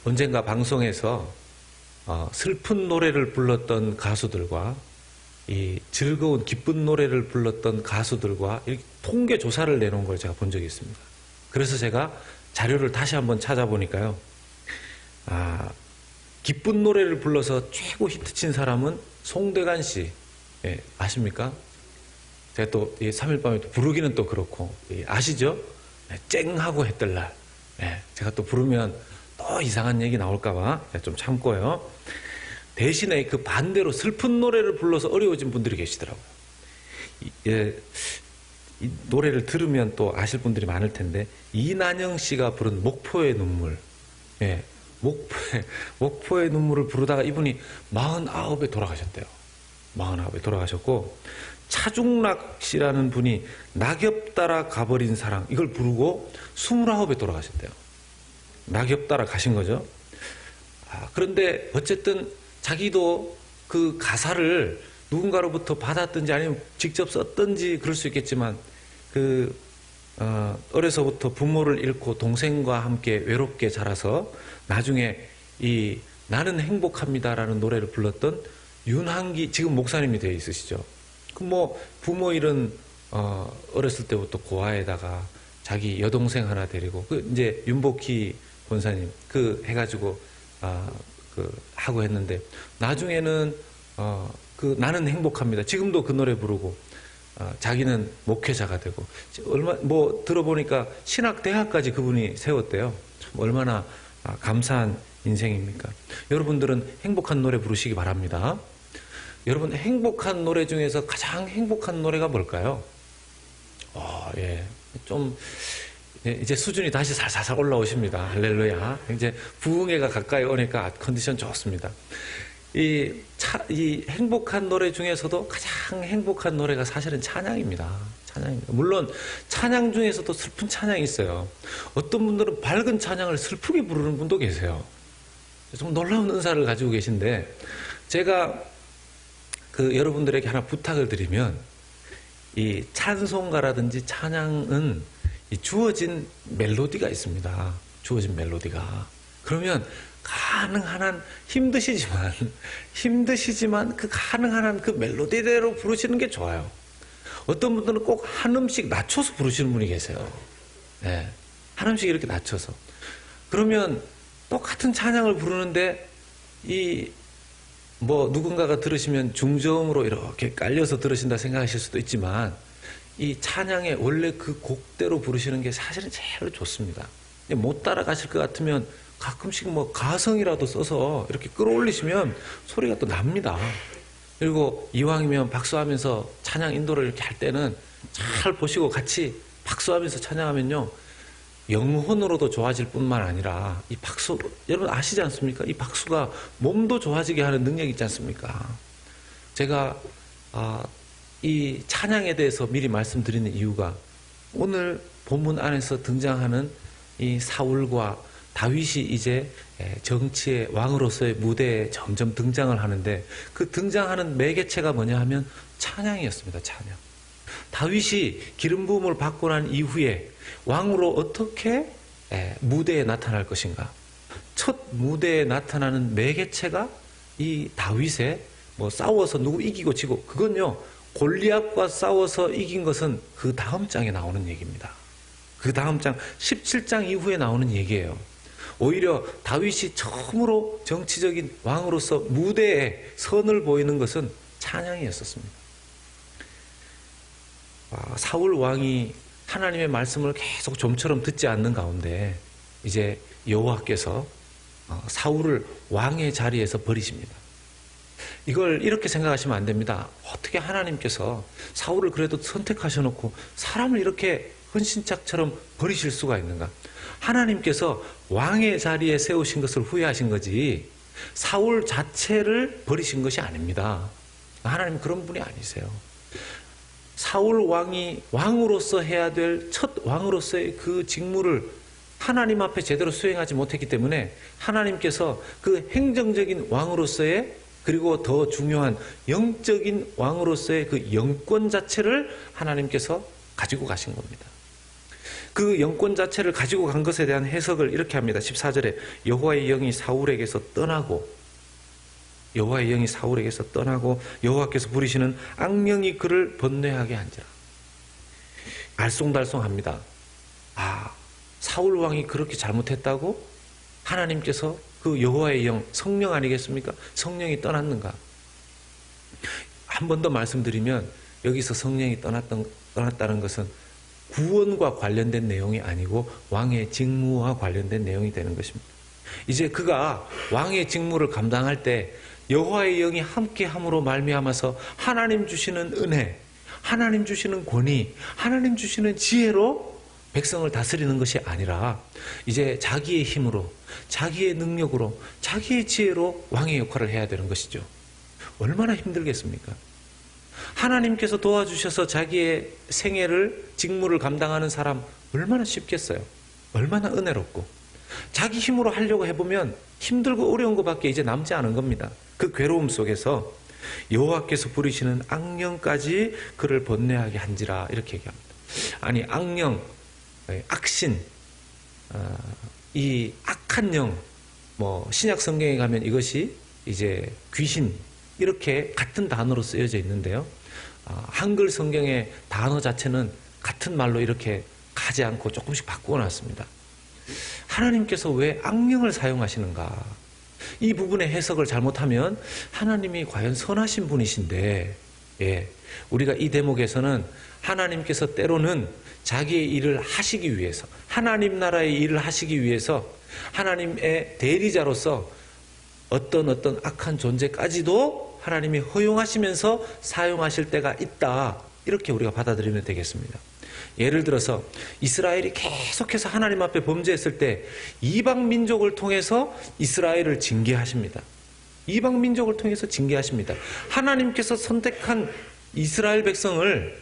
언젠가 방송에서 슬픈 노래를 불렀던 가수들과 이 즐거운 기쁜 노래를 불렀던 가수들과 이렇게 통계 조사를 내놓은 걸 제가 본 적이 있습니다. 그래서 제가 자료를 다시 한번 찾아보니까요. 기쁜 노래를 불러서 최고 히트친 사람은 송대관 씨. 예, 아십니까? 제가 또 3일 밤에 또 부르기는 또 그렇고 아시죠? 쨍하고 했던 날. 예, 제가 또 부르면 또 이상한 얘기 나올까봐 좀 참고요. 대신에 그 반대로 슬픈 노래를 불러서 어려워진 분들이 계시더라고요. 이 노래를 들으면 또 아실 분들이 많을 텐데 이난영 씨가 부른 목포의 눈물. 예, 목포의 눈물을 부르다가 이분이 49에 돌아가셨대요. 49에 돌아가셨고, 차중락 씨라는 분이 낙엽 따라 가버린 사랑, 이걸 부르고 29에 돌아가셨대요. 낙엽 따라 가신 거죠. 그런데 어쨌든 자기도 그 가사를 누군가로부터 받았든지 아니면 직접 썼든지 그럴 수 있겠지만, 어려서부터 부모를 잃고 동생과 함께 외롭게 자라서 나중에 이 나는 행복합니다라는 노래를 불렀던 윤한기, 지금 목사님이 되어 있으시죠. 그 뭐 부모 잃은 어렸을 때부터 고아에다가 자기 여동생 하나 데리고 이제 윤복희 권사님 해가지고 하고 했는데 나중에는 나는 행복합니다. 지금도 그 노래 부르고 자기는 목회자가 되고 들어보니까 신학대학까지 그분이 세웠대요. 참 얼마나 감사한 인생입니까? 여러분들은 행복한 노래 부르시기 바랍니다. 여러분 행복한 노래 중에서 가장 행복한 노래가 뭘까요? 예, 좀 이제 수준이 다시 살살 올라오십니다. 할렐루야. 이제 부흥회가 가까이 오니까 컨디션 좋습니다. 이 행복한 노래 중에서도 가장 행복한 노래가 사실은 찬양입니다. 찬양입니다. 물론 찬양 중에서도 슬픈 찬양이 있어요. 어떤 분들은 밝은 찬양을 슬프게 부르는 분도 계세요. 좀 놀라운 은사를 가지고 계신데 제가 여러분들에게 하나 부탁을 드리면 이 찬송가라든지 찬양은 주어진 멜로디가 있습니다. 주어진 멜로디가. 그러면 가능한 한 힘드시지만 가능한 한 그 멜로디대로 부르시는 게 좋아요. 어떤 분들은 꼭 한 음씩 낮춰서 부르시는 분이 계세요. 네, 한 음씩 이렇게 낮춰서. 그러면 똑같은 찬양을 부르는데 누군가가 들으시면 중저음으로 이렇게 깔려서 들으신다 생각하실 수도 있지만 이 찬양의 원래 그 곡대로 부르시는 게 사실은 제일 좋습니다. 못 따라가실 것 같으면 가끔씩 가성이라도 써서 이렇게 끌어올리시면 소리가 또 납니다. 그리고 이왕이면 박수하면서 찬양 인도를 이렇게 할 때는 잘 보시고 같이 박수하면서 찬양하면요. 영혼으로도 좋아질 뿐만 아니라 이 박수, 여러분 아시지 않습니까? 이 박수가 몸도 좋아지게 하는 능력이 있지 않습니까? 제가 이 찬양에 대해서 미리 말씀드리는 이유가 오늘 본문 안에서 등장하는 이 사울과 다윗이 이제 정치의 왕으로서의 무대에 점점 등장을 하는데 그 등장하는 매개체가 뭐냐 하면 찬양이었습니다. 찬양. 다윗이 기름 부음을 받고 난 이후에 왕으로 어떻게 무대에 나타날 것인가. 첫 무대에 나타나는 매개체가 이 다윗의 싸워서 누구 이기고 지고 그건요. 골리앗과 싸워서 이긴 것은 그 다음 장에 나오는 얘기입니다. 그 다음 장 17장 이후에 나오는 얘기예요. 오히려 다윗이 처음으로 정치적인 왕으로서 무대에 선을 보이는 것은 찬양이었었습니다. 사울 왕이 하나님의 말씀을 계속 좀처럼 듣지 않는 가운데 이제 여호와께서 사울을 왕의 자리에서 버리십니다. 이걸 이렇게 생각하시면 안 됩니다. 어떻게 하나님께서 사울을 그래도 선택하셔놓고 사람을 이렇게 헌신짝처럼 버리실 수가 있는가? 하나님께서 왕의 자리에 세우신 것을 후회하신 거지 사울 자체를 버리신 것이 아닙니다. 하나님 그런 분이 아니세요. 사울 왕이 왕으로서 해야 될 첫 왕으로서의 그 직무를 하나님 앞에 제대로 수행하지 못했기 때문에 하나님께서 그 행정적인 왕으로서의 그리고 더 중요한 영적인 왕으로서의 그 영권 자체를 하나님께서 가지고 가신 겁니다. 그 영권 자체를 가지고 간 것에 대한 해석을 이렇게 합니다. 14절에 여호와의 영이 사울에게서 떠나고 여호와께서 부리시는 악령이 그를 번뇌하게 한지라. 알쏭달쏭합니다. 사울 왕이 그렇게 잘못했다고? 하나님께서 그 여호와의 영, 성령 아니겠습니까? 성령이 떠났는가? 한 번 더 말씀드리면 여기서 성령이 떠났다는 것은 구원과 관련된 내용이 아니고 왕의 직무와 관련된 내용이 되는 것입니다. 이제 그가 왕의 직무를 감당할 때 여호와의 영이 함께함으로 말미암아서 하나님 주시는 은혜, 하나님 주시는 권위, 하나님 주시는 지혜로 백성을 다스리는 것이 아니라 이제 자기의 힘으로, 자기의 능력으로, 자기의 지혜로 왕의 역할을 해야 되는 것이죠. 얼마나 힘들겠습니까? 하나님께서 도와주셔서 자기의 생애를, 직무를 감당하는 사람 얼마나 쉽겠어요? 얼마나 은혜롭고. 자기 힘으로 하려고 해보면 힘들고 어려운 것밖에 이제 남지 않은 겁니다. 그 괴로움 속에서 여호와께서 부리시는 악령까지 그를 번뇌하게 한지라, 이렇게 얘기합니다. 아니, 악령, 악신, 이 악한 영, 신약 성경에 가면 이것이 이제 귀신, 이렇게 같은 단어로 쓰여져 있는데요. 한글 성경의 단어 자체는 같은 말로 이렇게 가지 않고 조금씩 바꾸어 놨습니다. 하나님께서 왜 악령을 사용하시는가? 이 부분의 해석을 잘못하면 하나님이 과연 선하신 분이신데, 우리가 이 대목에서는 하나님께서 때로는 자기의 일을 하시기 위해서, 하나님 나라의 일을 하시기 위해서 하나님의 대리자로서 어떤 악한 존재까지도 하나님이 허용하시면서 사용하실 때가 있다, 이렇게 우리가 받아들이면 되겠습니다. 예를 들어서 이스라엘이 계속해서 하나님 앞에 범죄했을 때 이방 민족을 통해서 이스라엘을 징계하십니다. 이방 민족을 통해서 징계하십니다. 하나님께서 선택한 이스라엘 백성을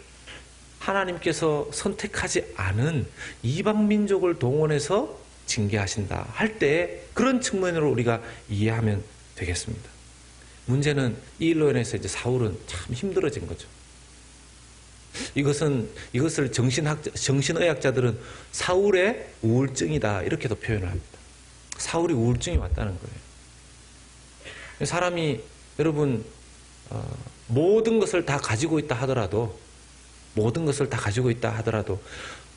하나님께서 선택하지 않은 이방 민족을 동원해서 징계하신다 할 때 그런 측면으로 우리가 이해하면 되겠습니다. 문제는 이 일로 인해서 이제 사울은 참 힘들어진 거죠. 이것을 정신의학자들은 사울의 우울증이다, 이렇게도 표현을 합니다. 사울이 우울증이 왔다는 거예요. 사람이, 여러분, 모든 것을 다 가지고 있다 하더라도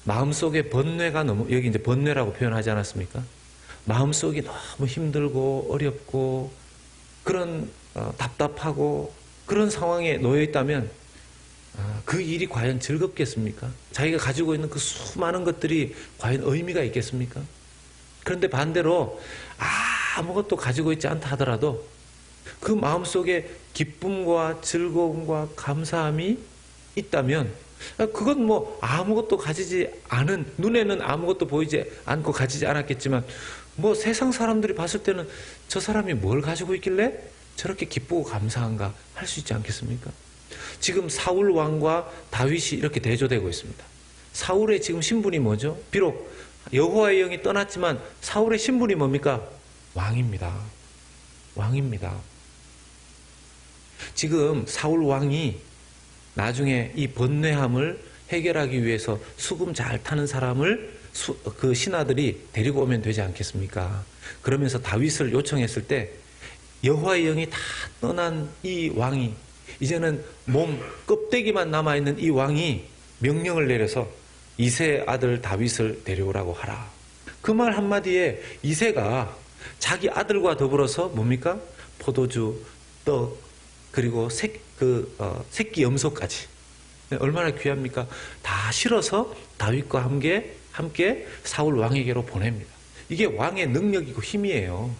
마음속에 번뇌가 여기 이제 번뇌라고 표현하지 않았습니까? 마음속이 너무 힘들고 어렵고 그런 답답하고 그런 상황에 놓여 있다면 그 일이 과연 즐겁겠습니까? 자기가 가지고 있는 그 수많은 것들이 과연 의미가 있겠습니까? 그런데 반대로 아무것도 가지고 있지 않다 하더라도 그 마음속에 기쁨과 즐거움과 감사함이 있다면 그건 아무것도 가지지 않은, 눈에는 아무것도 보이지 않고 가지지 않았겠지만 세상 사람들이 봤을 때는 저 사람이 뭘 가지고 있길래 저렇게 기쁘고 감사한가 할 수 있지 않겠습니까? 지금 사울 왕과 다윗이 이렇게 대조되고 있습니다. 사울의 지금 신분이 뭐죠? 비록 여호와의 영이 떠났지만 사울의 신분이 뭡니까? 왕입니다. 왕입니다. 지금 사울 왕이 나중에 이 번뇌함을 해결하기 위해서 수금 잘 타는 사람을 그 신하들이 데리고 오면 되지 않겠습니까? 그러면서 다윗을 요청했을 때 여호와의 영이 다 떠난 이 왕이, 이제는 몸 껍데기만 남아있는 이 왕이 명령을 내려서 이새의 아들 다윗을 데려오라고 하라. 그 말 한마디에 이새가 자기 아들과 더불어서 뭡니까? 포도주, 떡, 그리고 새끼 염소까지, 얼마나 귀합니까? 다 실어서 다윗과 함께 사울 왕에게로 보냅니다. 이게 왕의 능력이고 힘이에요.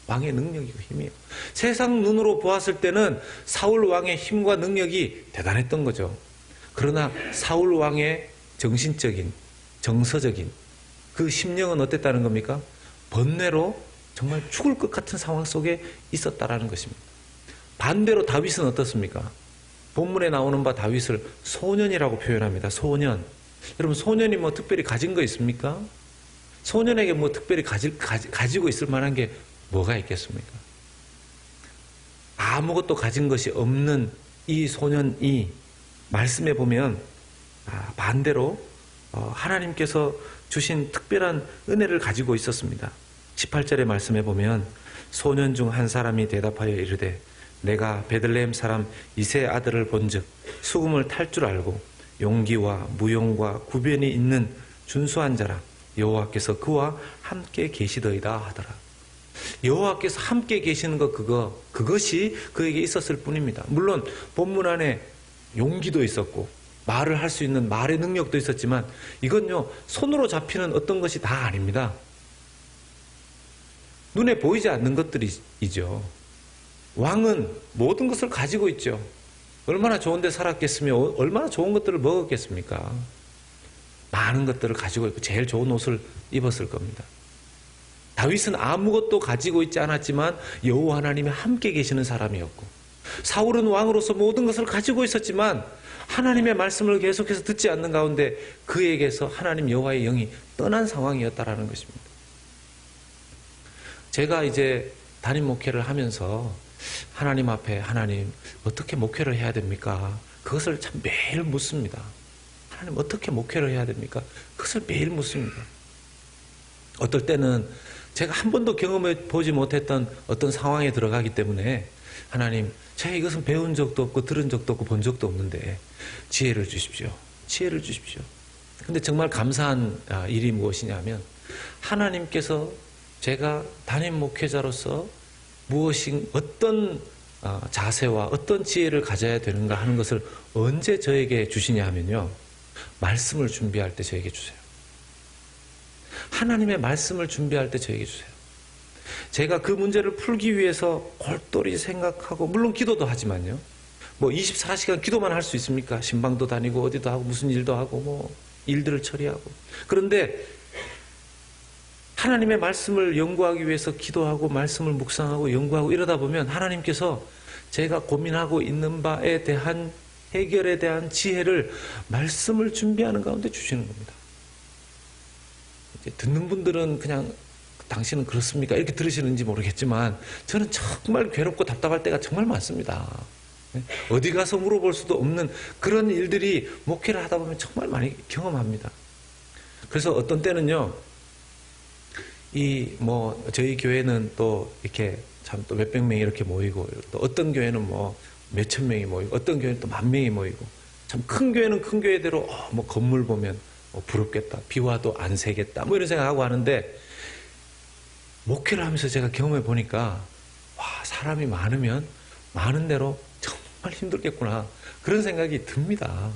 왕의 능력이고 힘이에요. 세상 눈으로 보았을 때는 사울 왕의 힘과 능력이 대단했던 거죠. 그러나 사울 왕의 정신적인, 정서적인 그 심령은 어땠다는 겁니까? 번뇌로 정말 죽을 것 같은 상황 속에 있었다라는 것입니다. 반대로 다윗은 어떻습니까? 본문에 나오는 바 다윗을 소년이라고 표현합니다. 소년. 여러분, 소년이 특별히 가진 거 있습니까? 소년에게 특별히 가지고 있을 만한 게 뭐가 있겠습니까? 아무것도 가진 것이 없는 이 소년이 말씀해 보면 반대로 하나님께서 주신 특별한 은혜를 가지고 있었습니다. 18절의 말씀에 보면 소년 중 한 사람이 대답하여 이르되 내가 베들레헴 사람 이새의 아들을 본즉 수금을 탈 줄 알고 용기와 무용과 구변이 있는 준수한 자라. 여호와께서 그와 함께 계시더이다 하더라. 여호와께서 함께 계시는 그것이 그에게 있었을 뿐입니다. 물론 본문 안에 용기도 있었고 말을 할 수 있는 말의 능력도 있었지만 이건요, 손으로 잡히는 어떤 것이 다 아닙니다. 눈에 보이지 않는 것들이죠. 왕은 모든 것을 가지고 있죠. 얼마나 좋은 데 살았겠으며 얼마나 좋은 것들을 먹었겠습니까? 많은 것들을 가지고 있고 제일 좋은 옷을 입었을 겁니다. 다윗은 아무것도 가지고 있지 않았지만 여호와 하나님이 함께 계시는 사람이었고, 사울은 왕으로서 모든 것을 가지고 있었지만 하나님의 말씀을 계속해서 듣지 않는 가운데 그에게서 하나님 여호와의 영이 떠난 상황이었다라는 것입니다. 제가 이제 담임 목회를 하면서 하나님 앞에 하나님 어떻게 목회를 해야 됩니까? 그것을 참 매일 묻습니다. 하나님 어떻게 목회를 해야 됩니까? 그것을 매일 묻습니다. 어떨 때는 제가 한 번도 경험해 보지 못했던 어떤 상황에 들어가기 때문에 하나님, 제가 이것은 배운 적도 없고 들은 적도 없고 본 적도 없는데 지혜를 주십시오. 지혜를 주십시오. 근데 정말 감사한 일이 무엇이냐면 하나님께서 제가 담임 목회자로서 어떤 자세와 어떤 지혜를 가져야 되는가 하는 것을 언제 저에게 주시냐 하면요, 말씀을 준비할 때 저에게 주세요. 하나님의 말씀을 준비할 때 저에게 주세요. 제가 그 문제를 풀기 위해서 골똘히 생각하고, 물론 기도도 하지만요, 24시간 기도만 할 수 있습니까? 신방도 다니고 어디도 하고 무슨 일도 하고 일들을 처리하고. 그런데 하나님의 말씀을 연구하기 위해서 기도하고 말씀을 묵상하고 연구하고 이러다 보면 하나님께서 제가 고민하고 있는 바에 대한 해결에 대한 지혜를 말씀을 준비하는 가운데 주시는 겁니다. 이제 듣는 분들은 그냥 당신은 그렇습니까? 이렇게 들으시는지 모르겠지만 저는 정말 괴롭고 답답할 때가 정말 많습니다. 어디 가서 물어볼 수도 없는 그런 일들이 목회를 하다 보면 정말 많이 경험합니다. 그래서 어떤 때는요, 저희 교회는 또 이렇게 참 또 몇백 명이 이렇게 모이고, 또 어떤 교회는 몇천 명이 모이고, 어떤 교회는 또 만 명이 모이고, 참 큰 교회는 큰 교회대로 건물 보면 부럽겠다, 비 와도 안 새겠다, 이런 생각하고 하는데, 목회를 하면서 제가 경험해 보니까 사람이 많으면 많은 대로 정말 힘들겠구나, 그런 생각이 듭니다.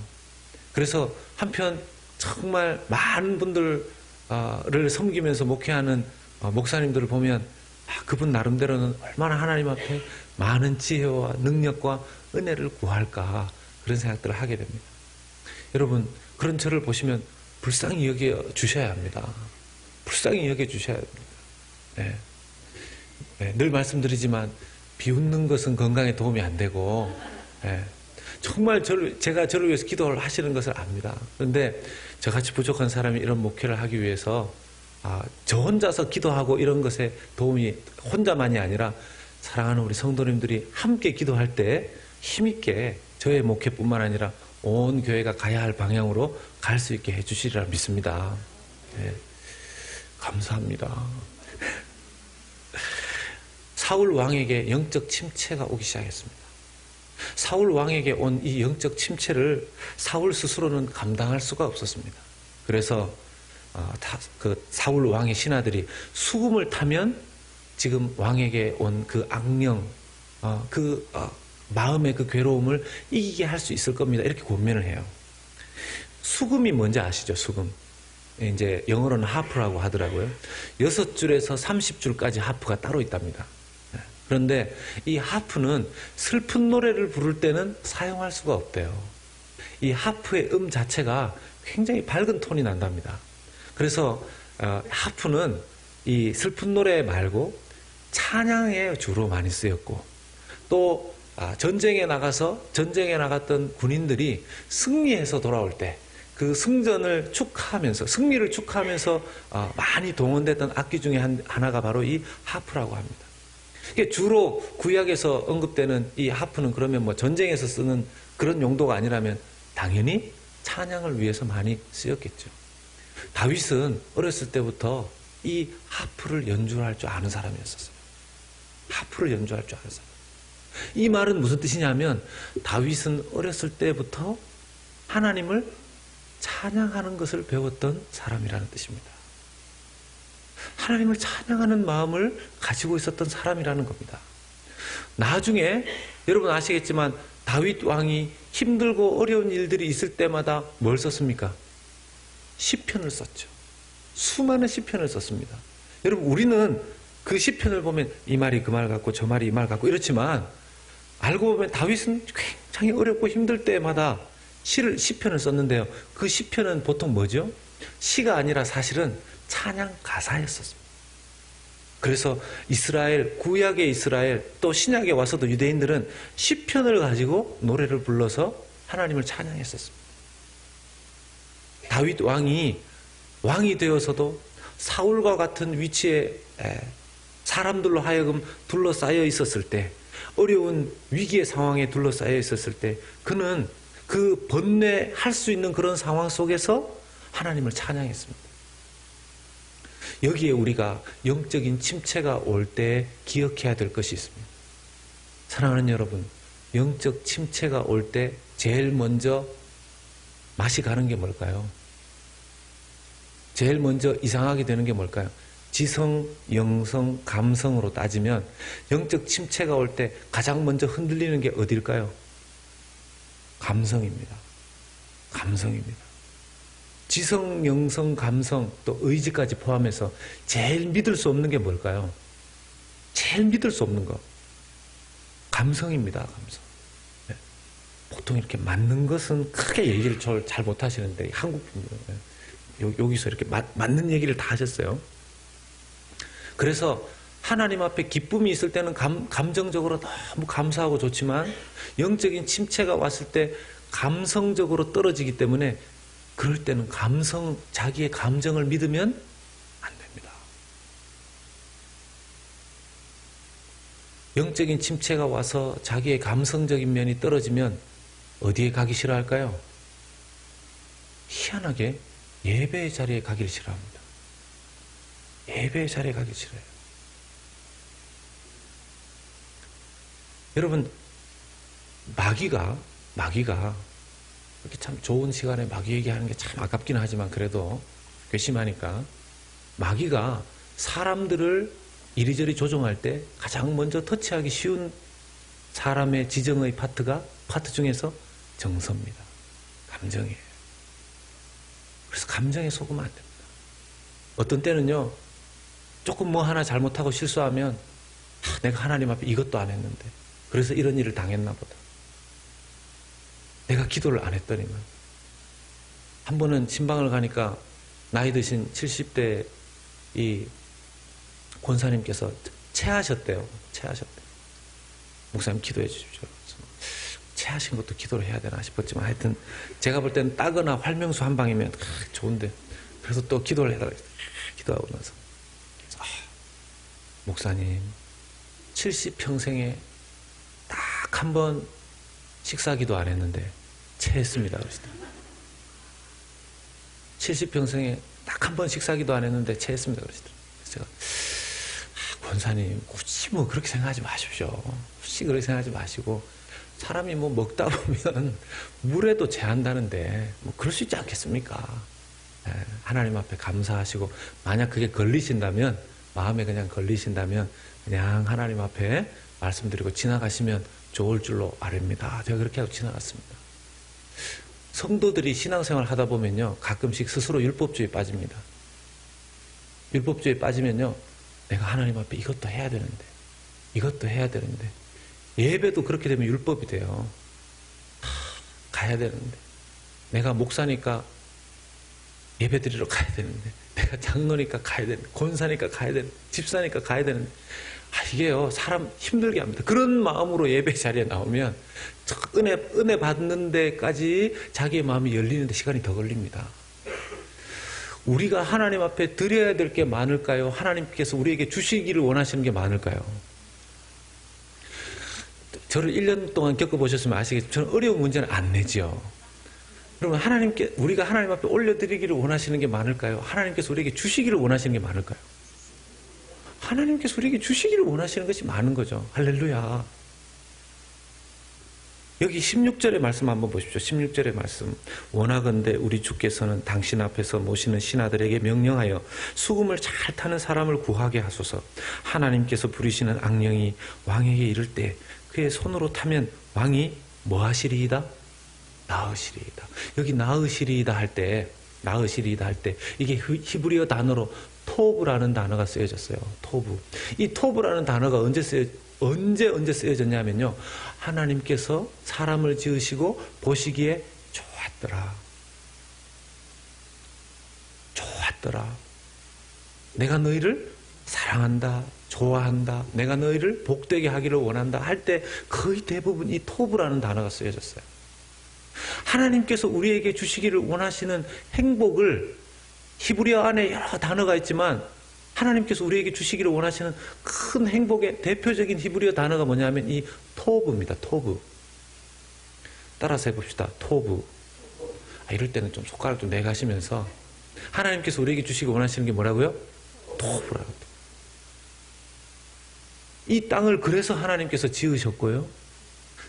그래서 한편 정말 많은 분들을 섬기면서 목회하는 목사님들을 보면 그분 나름대로는 얼마나 하나님 앞에 많은 지혜와 능력과 은혜를 구할까, 그런 생각들을 하게 됩니다. 여러분, 그런 저를 보시면 불쌍히 여겨 주셔야 합니다. 불쌍히 여겨 주셔야 합니다. 네. 늘 말씀드리지만 비웃는 것은 건강에 도움이 안 되고, 정말 제가 저를 위해서 기도를 하시는 것을 압니다. 그런데 저같이 부족한 사람이 이런 목회를 하기 위해서 저 혼자서 기도하고 이런 것에 도움이, 혼자만이 아니라 사랑하는 우리 성도님들이 함께 기도할 때 힘있게 저의 목회뿐만 아니라 온 교회가 가야 할 방향으로 갈 수 있게 해주시리라 믿습니다. 네. 감사합니다. 사울 왕에게 영적 침체가 오기 시작했습니다. 사울 왕에게 온 이 영적 침체를 사울 스스로는 감당할 수가 없었습니다. 그래서 사울 왕의 신하들이 수금을 타면 지금 왕에게 온 그 악령, 마음의 그 괴로움을 이기게 할 수 있을 겁니다. 이렇게 권면을 해요. 수금이 뭔지 아시죠? 수금. 이제 영어로는 하프라고 하더라고요. 6줄에서 30줄까지 하프가 따로 있답니다. 그런데 이 하프는 슬픈 노래를 부를 때는 사용할 수가 없대요. 이 하프의 자체가 굉장히 밝은 톤이 난답니다. 그래서 하프는 이 슬픈 노래 말고 찬양에 주로 많이 쓰였고, 또 전쟁에 나갔던 군인들이 승리해서 돌아올 때 그 승리를 축하하면서 많이 동원됐던 악기 중에 하나가 바로 이 하프라고 합니다. 주로 구약에서 언급되는 이 하프는 그러면 전쟁에서 쓰는 그런 용도가 아니라면 당연히 찬양을 위해서 많이 쓰였겠죠. 다윗은 어렸을 때부터 이 하프를 연주할 줄 아는 사람이었었어요. 하프를 연주할 줄 아는 사람. 이 말은 무슨 뜻이냐면 다윗은 어렸을 때부터 하나님을 찬양하는 것을 배웠던 사람이라는 뜻입니다. 하나님을 찬양하는 마음을 가지고 있었던 사람이라는 겁니다. 나중에 여러분 아시겠지만 다윗 왕이 힘들고 어려운 일들이 있을 때마다 뭘 썼습니까? 시편을 썼죠. 수많은 시편을 썼습니다. 여러분 우리는 그 시편을 보면 이 말이 그 말 같고 저 말이 이 말 같고 이렇지만 알고 보면 다윗은 굉장히 어렵고 힘들 때마다 시편을 썼는데요. 그 시편은 보통 뭐죠? 시가 아니라 사실은 찬양 가사였었습니다. 그래서 이스라엘, 구약의 이스라엘 또 신약에 와서도 유대인들은 시편을 가지고 노래를 불러서 하나님을 찬양했었습니다. 다윗 왕이 되어서도 사울과 같은 위치에 사람들로 하여금 둘러싸여 있었을 때, 어려운 위기의 상황에 둘러싸여 있었을 때 그는 그 번뇌할 수 있는 그런 상황 속에서 하나님을 찬양했습니다. 여기에 우리가 영적인 침체가 올 때 기억해야 될 것이 있습니다. 사랑하는 여러분, 영적 침체가 올 때 제일 먼저 맛이 가는 게 뭘까요? 제일 먼저 이상하게 되는 게 뭘까요? 지성, 영성, 감성으로 따지면 영적 침체가 올 때 가장 먼저 흔들리는 게 어딜까요? 감성입니다. 감성입니다. 지성, 영성, 감성, 또 의지까지 포함해서 제일 믿을 수 없는 게 뭘까요? 제일 믿을 수 없는 거. 감성입니다. 감성. 네. 보통 이렇게 맞는 것은 크게 얘기를 잘 못하시는데 한국 분들은 여기서 이렇게 맞는 얘기를 다 하셨어요. 그래서 하나님 앞에 기쁨이 있을 때는 감정적으로 너무 감사하고 좋지만 영적인 침체가 왔을 때 감성적으로 떨어지기 때문에 그럴 때는 자기의 감정을 믿으면 안 됩니다. 영적인 침체가 와서 자기의 감성적인 면이 떨어지면 어디에 가기 싫어할까요? 희한하게 예배의 자리에 가기를 싫어합니다. 예배의 자리에 가기 싫어요. 여러분, 마귀가 이렇게 참 좋은 시간에 마귀 얘기하는 게 참 아깝긴 하지만 그래도 괘씸하니까 마귀가 사람들을 이리저리 조종할 때 가장 먼저 터치하기 쉬운 사람의 지정의 파트 중에서 정서입니다. 감정이에요. 그래서 감정에 속으면 안 됩니다. 어떤 때는요, 조금 뭐 하나 잘못하고 실수하면 내가 하나님 앞에 이것도 안 했는데 그래서 이런 일을 당했나 보다. 내가 기도를 안 했더니만. 한 번은 신방을 가니까 나이 드신 70대 이 권사님께서 체하셨대요. 체하셨대요. 목사님 기도해 주십시오. 체하신 것도 기도를 해야 되나 싶었지만 하여튼 제가 볼 때는 따거나 활명수 한 방이면 좋은데 그래서 또 기도를 해달라고 기도하고 나서 목사님 70평생에 딱 한 번 식사기도 안 했는데 체했습니다. 그러시더라고요. 70평생에 딱 한 번 식사기도 안 했는데 체했습니다. 그러시더라고요. 그래서 제가 권사님 굳이 뭐 그렇게 생각하지 마십시오. 굳이 그렇게 생각하지 마시고 사람이 뭐 먹다 보면 물에도 체한다는데 뭐 그럴 수 있지 않겠습니까? 하나님 앞에 감사하시고 만약 그게 걸리신다면 마음에 그냥 걸리신다면 그냥 하나님 앞에 말씀드리고 지나가시면 좋을 줄로 아립니다. 제가 그렇게 하고 지나갔습니다. 성도들이 신앙생활 하다 보면요 가끔씩 스스로 율법주의에 빠집니다. 율법주의에 빠지면요 내가 하나님 앞에 이것도 해야 되는데 이것도 해야 되는데 예배도 그렇게 되면 율법이 돼요. 가야 되는데 내가 목사니까 예배 드리러 가야 되는데 내가 장로니까 가야 되는데 권사니까 가야 되는데 집사니까 가야 되는데 이게요 사람 힘들게 합니다. 그런 마음으로 예배 자리에 나오면 은혜 받는 데까지 자기의 마음이 열리는 데 시간이 더 걸립니다. 우리가 하나님 앞에 드려야 될 게 많을까요? 하나님께서 우리에게 주시기를 원하시는 게 많을까요? 저를 1년 동안 겪어보셨으면 아시겠지만 저는 어려운 문제는 안 내죠. 그러면 우리가 하나님 앞에 올려드리기를 원하시는 게 많을까요? 하나님께서 우리에게 주시기를 원하시는 게 많을까요? 하나님께서 우리에게 주시기를 원하시는 것이 많은 거죠. 할렐루야. 여기 16절의 말씀 한번 보십시오. 16절의 말씀. 원하건대 우리 주께서는 당신 앞에서 모시는 신하들에게 명령하여 수금을 잘 타는 사람을 구하게 하소서. 하나님께서 부리시는 악령이 왕에게 이를 때 그의 손으로 타면 왕이 뭐 하시리이다? 나으시리이다. 여기 나으시리이다 할 때 이게 히브리어 단어로 토브라는 단어가 쓰여졌어요. 토브. 이 토브라는 단어가 언제 쓰여졌냐면요. 하나님께서 사람을 지으시고 보시기에 좋았더라. 내가 너희를 사랑한다. 좋아한다. 내가 너희를 복되게 하기를 원한다. 할 때 거의 대부분 이 토브라는 단어가 쓰여졌어요. 하나님께서 우리에게 주시기를 원하시는 행복을 히브리어 안에 여러 단어가 있지만 하나님께서 우리에게 주시기를 원하시는 큰 행복의 대표적인 히브리어 단어가 뭐냐면 이 토브입니다. 토브. 따라서 해봅시다. 토브. 이럴 때는 좀 손가락 좀 내가시면서 하나님께서 우리에게 주시기 원하시는 게 뭐라고요? 토브라고. 이 땅을 그래서 하나님께서 지으셨고요.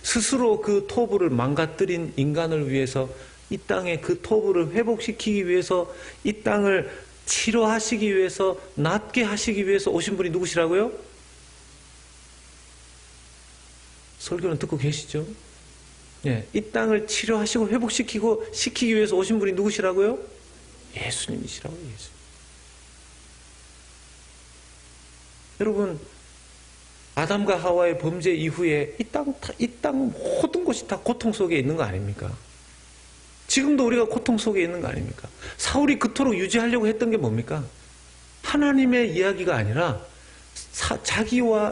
스스로 그 토브를 망가뜨린 인간을 위해서 이 땅에 그 토브를 회복시키기 위해서 이 땅을 치료하시기 위해서 낫게 하시기 위해서 오신 분이 누구시라고요? 설교는 듣고 계시죠? 예, 이 땅을 치료하시고 시키기 위해서 오신 분이 누구시라고요? 예수님이시라고요. 예수. 여러분, 아담과 하와의 범죄 이후에 이 땅 모든 것이 다 고통 속에 있는 거 아닙니까? 지금도 우리가 고통 속에 있는 거 아닙니까? 사울이 그토록 유지하려고 했던 게 뭡니까? 하나님의 이야기가 아니라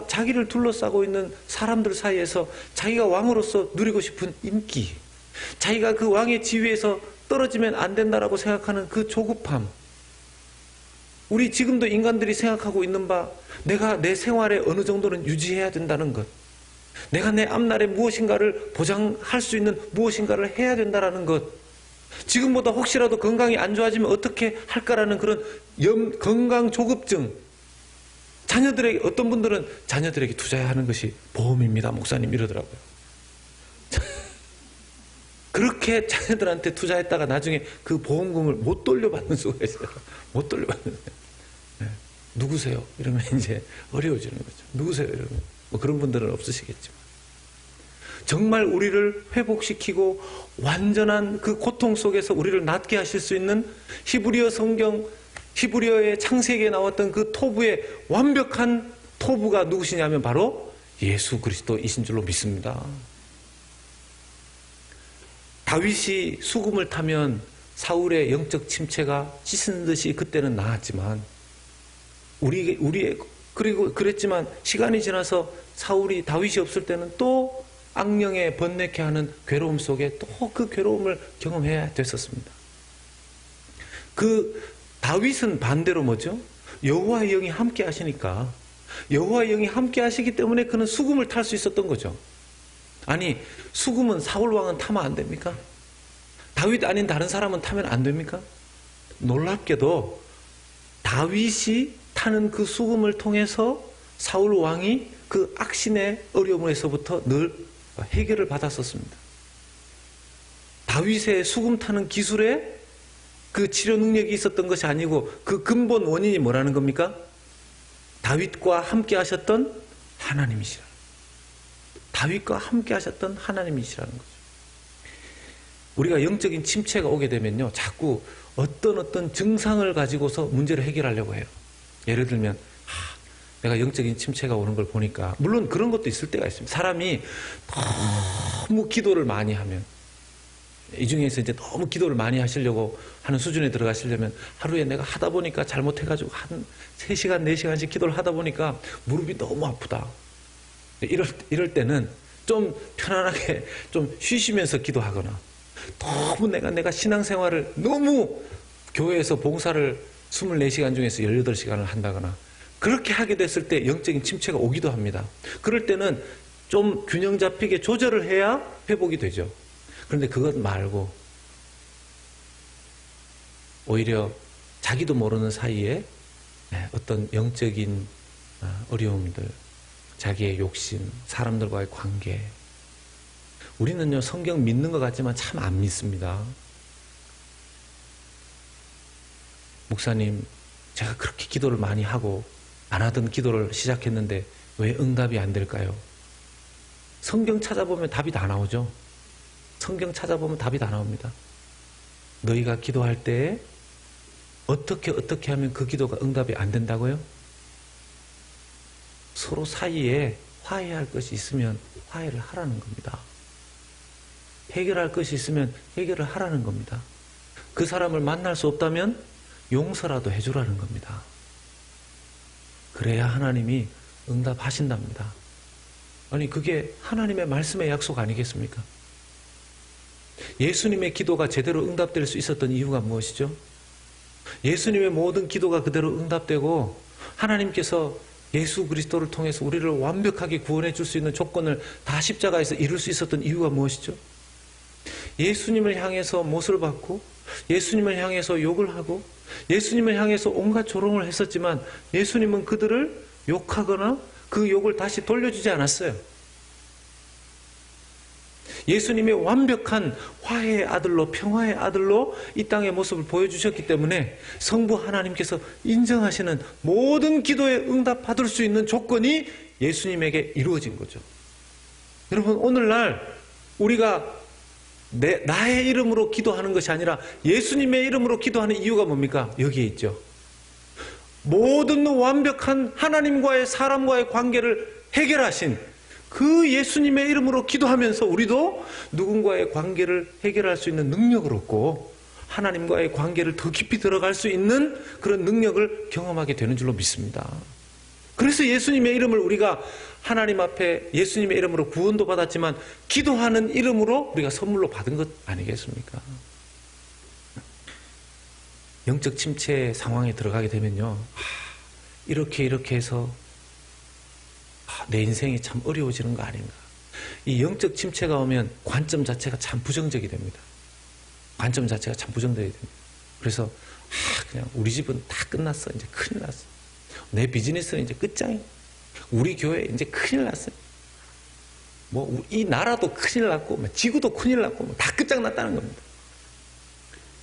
자기를 둘러싸고 있는 사람들 사이에서 자기가 왕으로서 누리고 싶은 인기, 자기가 그 왕의 지위에서 떨어지면 안 된다라고 생각하는 그 조급함, 우리 지금도 인간들이 생각하고 있는 바, 내가 내 생활에 어느 정도는 유지해야 된다는 것, 내가 내 앞날에 무엇인가를 보장할 수 있는 무엇인가를 해야 된다는 것, 지금보다 혹시라도 건강이 안 좋아지면 어떻게 할까라는 그런 건강 조급증, 어떤 분들은 자녀들에게 투자해야 하는 것이 보험입니다. 목사님 이러더라고요. 그렇게 자녀들한테 투자했다가 나중에 그 보험금을 못 돌려받는 수가 있어요. 못 돌려받는 거예요. 네. 누구세요? 이러면 이제 어려워지는 거죠. 누구세요? 이러면 뭐 그런 분들은 없으시겠지만 정말 우리를 회복시키고 완전한 그 고통 속에서 우리를 낫게 하실 수 있는 히브리어의 창세기에 나왔던 그 토부의 완벽한 토부가 누구시냐면 바로 예수 그리스도이신 줄로 믿습니다. 다윗이 수금을 타면 사울의 영적 침체가 씻은 듯이 그때는 나았지만 그리고 그랬지만 시간이 지나서 다윗이 없을 때는 또 악령에 번뇌케 하는 괴로움 속에 또 그 괴로움을 경험해야 됐었습니다. 그 다윗은 반대로 뭐죠? 여호와의 영이 함께 하시니까, 여호와의 영이 함께 하시기 때문에 그는 수금을 탈 수 있었던 거죠. 아니, 수금은 사울 왕은 타면 안 됩니까? 다윗 아닌 다른 사람은 타면 안 됩니까? 놀랍게도 다윗이 타는 그 수금을 통해서 사울 왕이 그 악신의 어려움에서부터 늘 해결을 받았었습니다. 다윗의 수금 타는 기술에 그 치료 능력이 있었던 것이 아니고 그 근본 원인이 뭐라는 겁니까? 다윗과 함께 하셨던 하나님이시라. 다윗과 함께 하셨던 하나님이시라는 거죠. 우리가 영적인 침체가 오게 되면요, 자꾸 어떤 증상을 가지고서 문제를 해결하려고 해요. 예를 들면 내가 영적인 침체가 오는 걸 보니까, 물론 그런 것도 있을 때가 있습니다. 사람이 너무 기도를 많이 하면, 이 중에서 이제 너무 기도를 많이 하시려고 하는 수준에 들어가시려면 하루에 내가 하다 보니까 잘못해가지고 한 3시간, 4시간씩 기도를 하다 보니까 무릎이 너무 아프다. 이럴 때는 좀 편안하게 좀 쉬시면서 기도하거나, 너무 내가 신앙생활을 너무 교회에서 봉사를 24시간 중에서 18시간을 한다거나 그렇게 하게 됐을 때 영적인 침체가 오기도 합니다. 그럴 때는 좀 균형 잡히게 조절을 해야 회복이 되죠. 그런데 그것 말고 오히려 자기도 모르는 사이에 어떤 영적인 어려움들, 자기의 욕심, 사람들과의 관계. 우리는요, 성경 믿는 것 같지만 참 안 믿습니다. 목사님, 제가 그렇게 기도를 많이 하고 안 하던 기도를 시작했는데 왜 응답이 안 될까요? 성경 찾아보면 답이 다 나오죠. 성경 찾아보면 답이 다 나옵니다. 너희가 기도할 때 어떻게 하면 그 기도가 응답이 안 된다고요? 서로 사이에 화해할 것이 있으면 화해를 하라는 겁니다. 해결할 것이 있으면 해결을 하라는 겁니다. 그 사람을 만날 수 없다면 용서라도 해주라는 겁니다. 그래야 하나님이 응답하신답니다. 아니, 그게 하나님의 말씀의 약속 아니겠습니까? 예수님의 기도가 제대로 응답될 수 있었던 이유가 무엇이죠? 예수님의 모든 기도가 그대로 응답되고 하나님께서 예수 그리스도를 통해서 우리를 완벽하게 구원해 줄 수 있는 조건을 다 십자가에서 이룰 수 있었던 이유가 무엇이죠? 예수님을 향해서 못을 받고 예수님을 향해서 욕을 하고 예수님을 향해서 온갖 조롱을 했었지만 예수님은 그들을 욕하거나 그 욕을 다시 돌려주지 않았어요. 예수님이 완벽한 화해의 아들로, 평화의 아들로 이 땅의 모습을 보여주셨기 때문에 성부 하나님께서 인정하시는 모든 기도에 응답받을 수 있는 조건이 예수님에게 이루어진 거죠. 여러분, 오늘날 우리가 나의 이름으로 기도하는 것이 아니라 예수님의 이름으로 기도하는 이유가 뭡니까? 여기에 있죠. 모든 완벽한 하나님과의 사람과의 관계를 해결하신 그 예수님의 이름으로 기도하면서 우리도 누군가의 관계를 해결할 수 있는 능력을 얻고 하나님과의 관계를 더 깊이 들어갈 수 있는 그런 능력을 경험하게 되는 줄로 믿습니다. 그래서 예수님의 이름을 우리가 하나님 앞에 예수님의 이름으로 구원도 받았지만 기도하는 이름으로 우리가 선물로 받은 것 아니겠습니까? 영적 침체 상황에 들어가게 되면요, 이렇게 해서 내 인생이 참 어려워지는 거 아닌가. 이 영적 침체가 오면 관점 자체가 참 부정적이 됩니다. 관점 자체가 참 부정적이 됩니다. 그래서 그냥 우리 집은 다 끝났어. 이제 큰일 났어. 내 비즈니스는 이제 끝장이야. 우리 교회 이제 큰일 났어요. 뭐 이 나라도 큰일 났고 지구도 큰일 났고 다 끝장났다는 겁니다.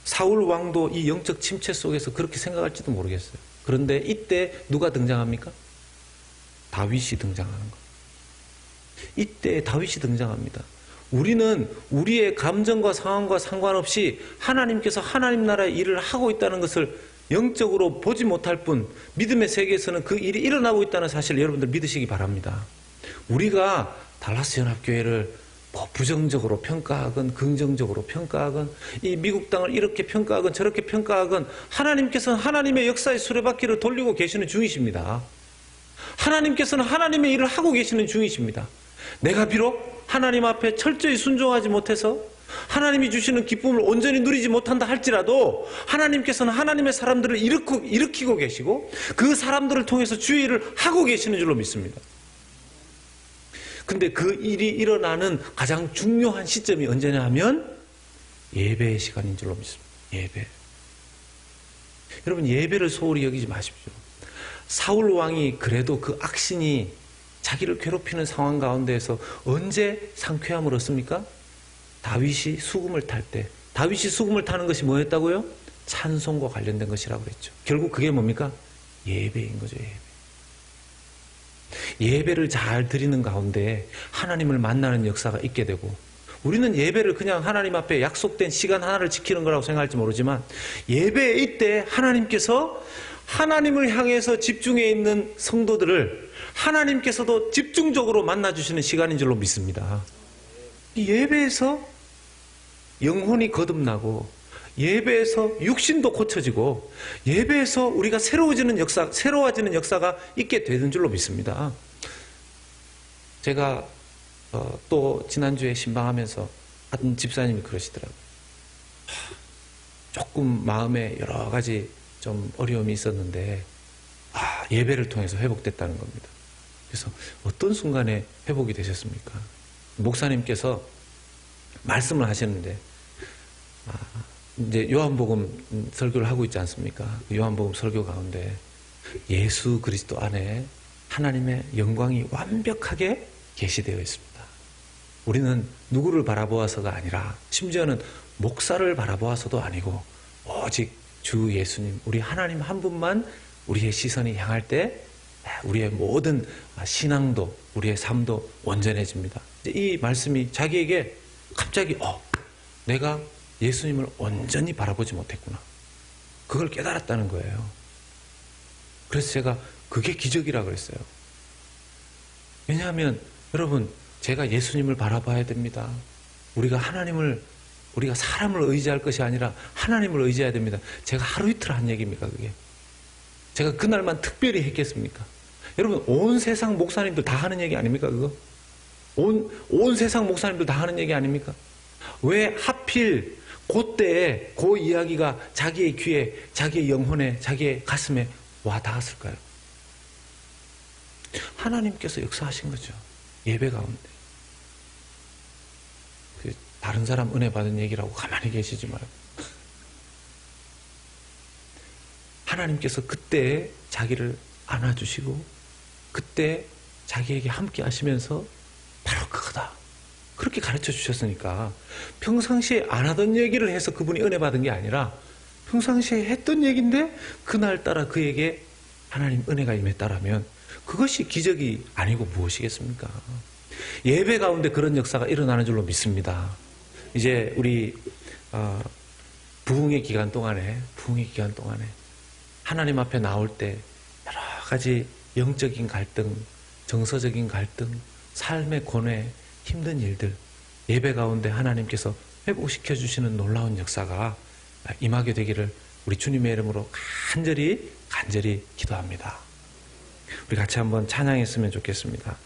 사울 왕도 이 영적 침체 속에서 그렇게 생각할지도 모르겠어요. 그런데 이때 누가 등장합니까? 다윗이 등장하는 거예요. 이때 다윗이 등장합니다. 우리는 우리의 감정과 상황과 상관없이 하나님께서 하나님 나라의 일을 하고 있다는 것을 영적으로 보지 못할 뿐 믿음의 세계에서는 그 일이 일어나고 있다는 사실을 여러분들 믿으시기 바랍니다. 우리가 달라스 연합교회를 부정적으로 평가하건 긍정적으로 평가하건 이 미국 땅을 이렇게 평가하건 저렇게 평가하건 하나님께서는 하나님의 역사의 수레바퀴를 돌리고 계시는 중이십니다. 하나님께서는 하나님의 일을 하고 계시는 중이십니다. 내가 비록 하나님 앞에 철저히 순종하지 못해서 하나님이 주시는 기쁨을 온전히 누리지 못한다 할지라도 하나님께서는 하나님의 사람들을 일으키고 계시고 그 사람들을 통해서 주의 일을 하고 계시는 줄로 믿습니다. 근데 그 일이 일어나는 가장 중요한 시점이 언제냐 하면 예배의 시간인 줄로 믿습니다. 예배. 여러분, 예배를 소홀히 여기지 마십시오. 사울 왕이 그래도 그 악신이 자기를 괴롭히는 상황 가운데에서 언제 상쾌함을 얻습니까? 다윗이 수금을 탈 때. 다윗이 수금을 타는 것이 뭐였다고요? 찬송과 관련된 것이라고 그랬죠. 결국 그게 뭡니까? 예배인 거죠. 예배를 잘 드리는 가운데 하나님을 만나는 역사가 있게 되고, 우리는 예배를 그냥 하나님 앞에 약속된 시간 하나를 지키는 거라고 생각할지 모르지만 예배에 이때 하나님께서 하나님을 향해서 집중해 있는 성도들을 하나님께서도 집중적으로 만나주시는 시간인 줄로 믿습니다. 이 예배에서 영혼이 거듭나고 예배에서 육신도 고쳐지고 예배에서 우리가 새로워지는 역사가 있게 되는 줄로 믿습니다. 제가 또 지난주에 신방하면서 한 집사님이 그러시더라고요. 조금 마음에 여러 가지 좀 어려움이 있었는데 예배를 통해서 회복됐다는 겁니다. 그래서 어떤 순간에 회복이 되셨습니까? 목사님께서 말씀을 하셨는데 이제 요한복음 설교를 하고 있지 않습니까? 요한복음 설교 가운데 예수 그리스도 안에 하나님의 영광이 완벽하게 계시되어 있습니다. 우리는 누구를 바라보아서가 아니라 심지어는 목사를 바라보아서도 아니고 오직 주 예수님, 우리 하나님 한 분만 우리의 시선이 향할 때 우리의 모든 신앙도 우리의 삶도 온전해집니다. 이 말씀이 자기에게 갑자기 내가 예수님을 온전히 바라보지 못했구나. 그걸 깨달았다는 거예요. 그래서 제가 그게 기적이라 그랬어요. 왜냐하면 여러분, 제가 예수님을 바라봐야 됩니다. 우리가 사람을 의지할 것이 아니라 하나님을 의지해야 됩니다. 제가 하루 이틀 한 얘기입니까, 그게? 제가 그날만 특별히 했겠습니까? 여러분, 온 세상 목사님들 다 하는 얘기 아닙니까, 그거? 온 세상 목사님들 다 하는 얘기 아닙니까? 왜 하필 그때에 그 이야기가 자기의 귀에, 자기의 영혼에, 자기의 가슴에 와 닿았을까요? 하나님께서 역사하신 거죠. 예배 가운데. 다른 사람 은혜 받은 얘기라고 가만히 계시지 말고. 하나님께서 그때 자기를 안아주시고 그때 자기에게 함께 하시면서 바로 그거다. 그렇게 가르쳐 주셨으니까 평상시에 안 하던 얘기를 해서 그분이 은혜 받은 게 아니라 평상시에 했던 얘기인데 그날따라 그에게 하나님 은혜가 임했다라면 그것이 기적이 아니고 무엇이겠습니까? 예배 가운데 그런 역사가 일어나는 줄로 믿습니다. 이제 우리 부흥의 기간 동안에 하나님 앞에 나올 때 여러 가지 영적인 갈등, 정서적인 갈등, 삶의 고뇌, 힘든 일들, 예배 가운데 하나님께서 회복시켜 주시는 놀라운 역사가 임하게 되기를 우리 주님의 이름으로 간절히 기도합니다. 우리 같이 한번 찬양했으면 좋겠습니다.